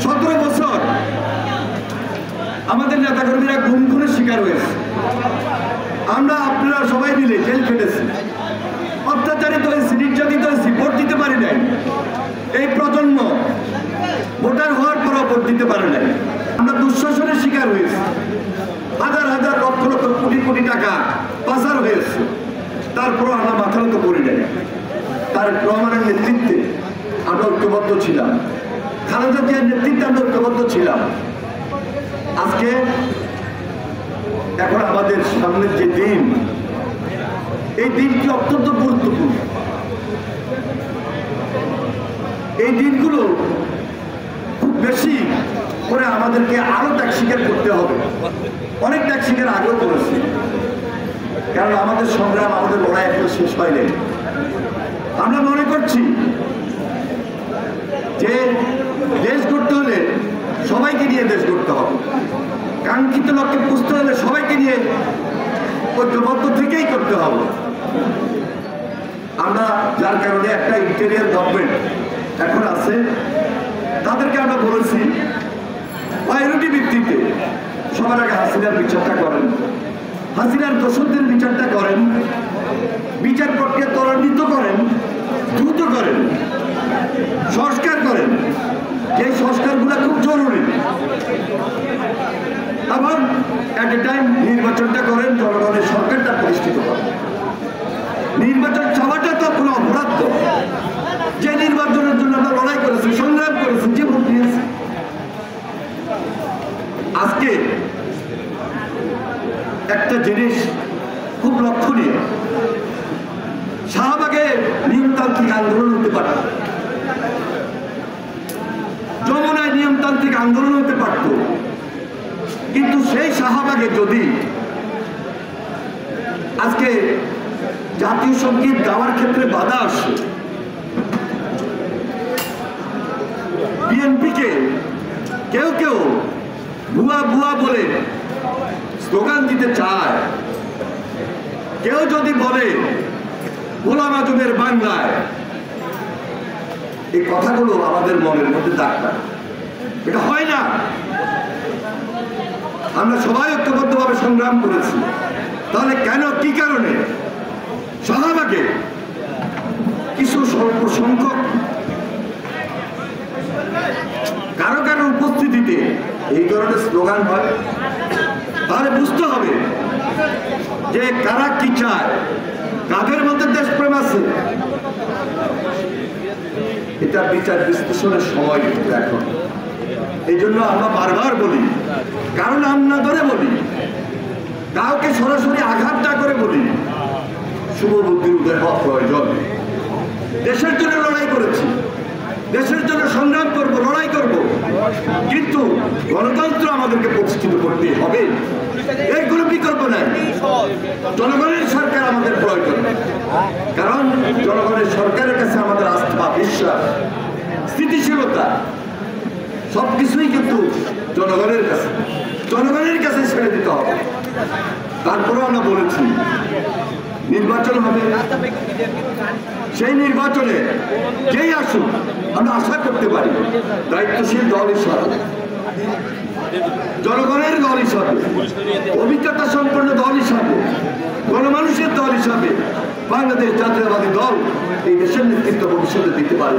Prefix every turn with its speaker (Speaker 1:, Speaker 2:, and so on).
Speaker 1: 17 বছর আমাদের নেতাকর্মীরা গুম-খুনের শিকার হয়েছে। আমরা আপনারা সবাই মিলে জেল খেটেছি, অত্যাচারিত হয়েছি, নির্যাতিত হয়েছি, ভোট দিতে পারি নাই। এই প্রজন্ম ভোটার হওয়ার পরও ভোট দিতে পারে নাই। আমরা দুঃশাসনের শিকার হয়েছি, হাজার হাজার লক্ষ লক্ষ কোটি কোটি টাকা পাচার হয়েছে, তারপরও আমরা মাথা নত করি নাই। তারেক রহমানের নেতৃত্বে আমরা ঐক্যবদ্ধ ছিলাম, খালেদা জিয়ার নেতৃত্বে আমরা ঐক্যবদ্ধ ছিলাম। আজকে এখন আমাদের সামনের যে দিন, এই দিনটি অত্যন্ত গুরুত্বপূর্ণ। এই দিনগুলো খুব বেশি করে আমাদেরকে আরো ত্যাগ স্বীকার করতে হবে। অনেক ত্যাগ স্বীকার আগেও করেছি, কারণ আমাদের সংগ্রাম, আমাদের লড়াই এখন শেষ হয়নি। আমরা মনে করছি যে দেশ গড়তে হলে সবাইকে নিয়ে দেশ গড়তে হবে, কাঙ্ক্ষিত লক্ষ্যে পৌঁছতে হলে সবাইকে নিয়ে ঐক্যবদ্ধ থেকেই করতে হবে। আমরা যার কারণে একটা ইন্টেরিয়ার গভর্নমেন্ট এখন আছে, তাদেরকে আমরা বলেছি প্রায়োরিটি ভিত্তিতে সবার আগে হাসিনার বিচারটা করেন, হাসিনার দোষরদের বিচারটা করেন, বিচার প্রক্রিয়া ত্বরান্বিত করেন, দ্রুত করেন, সংস্কার করেন, যে সংস্কারগুলো খুব জরুরি। আবার এট এ টাইম নির্বাচনটা করেন, জনগণের সরকারটা প্রতিষ্ঠিত করেন। নির্বাচন চাওয়াটা তো কোনো অপরাধ, যে নির্বাচনের জন্য আমরা লড়াই করেছি, সংগ্রাম করেছি, জীবন দিয়েছি। আজকে একটা জিনিস খুব লক্ষণীয়, শাহবাগে নিয়মতান্ত্রিক আন্দোলন হতে পারত, যমুনায় নিয়মতান্ত্রিক আন্দোলন হতে পারত, কিন্তু সেই শাহবাগে যদি আজকে জাতীয় সঙ্গীত গাওয়ার ক্ষেত্রে বাধা আসে, বিএনপিকে কেউ কেউ ভুয়া ভুয়া বলে স্লোগান দিতে চায়, কেউ যদি বলে গোলাম আজমের বাংলায়, এই কথাগুলো আমাদের মনের মধ্যে দাগ কাটে। এটা হয় না। আমরা সবাই ঐক্যবদ্ধভাবে সংগ্রাম করেছি, তাহলে কেন, কি কারণে শাহবাগে কিছু স্বল্প সংখ্যক কারো কারো উপস্থিতিতে এই ধরনের স্লোগান হয়? তাহলে বুঝতে হবে যে কারা কি চায়, কাদের মধ্যে দেশপ্রেম আছে। এটা বিচার বিশ্লেষণের সময় এখন। এই জন্য আমরা বারবার বলি, কারণ নাম না ধরে বলি, কাউকে সরাসরি আঘাত না করে বলি, শুভবুদ্ধির উদয় হওয়া প্রয়োজন। দেশের জন্য লড়াই করেছি, দেশের জন্য সংগ্রাম করব, লড়াই করব, কিন্তু গণতন্ত্র আমাদেরকে প্রতিষ্ঠিত করতে হবে, এর কোনো বিকল্প নাই। জনগণের সরকার আমাদের প্রয়োজন, কারণ জনগণের সরকারের কাছে আমাদের আস্থা, বিশ্বাস, স্থিতিশীলতা সবকিছুই কিন্তু জনগণের কাছে ছেড়ে দিতে হবে। তারপরেও আমরা বলেছি নির্বাচন হবে, সেই নির্বাচনে যেই আসুক আমরা আশা করতে পারি দায়িত্বশীল দল হিসাবে, জনগণের দল হিসাবে, অভিজ্ঞতা সম্পন্ন দল হিসাবে, গণমানুষের দল হিসাবে বাংলাদেশ জাতীয়তাবাদী দল এই দেশের নেতৃত্ব ভবিষ্যতে দিতে পারে।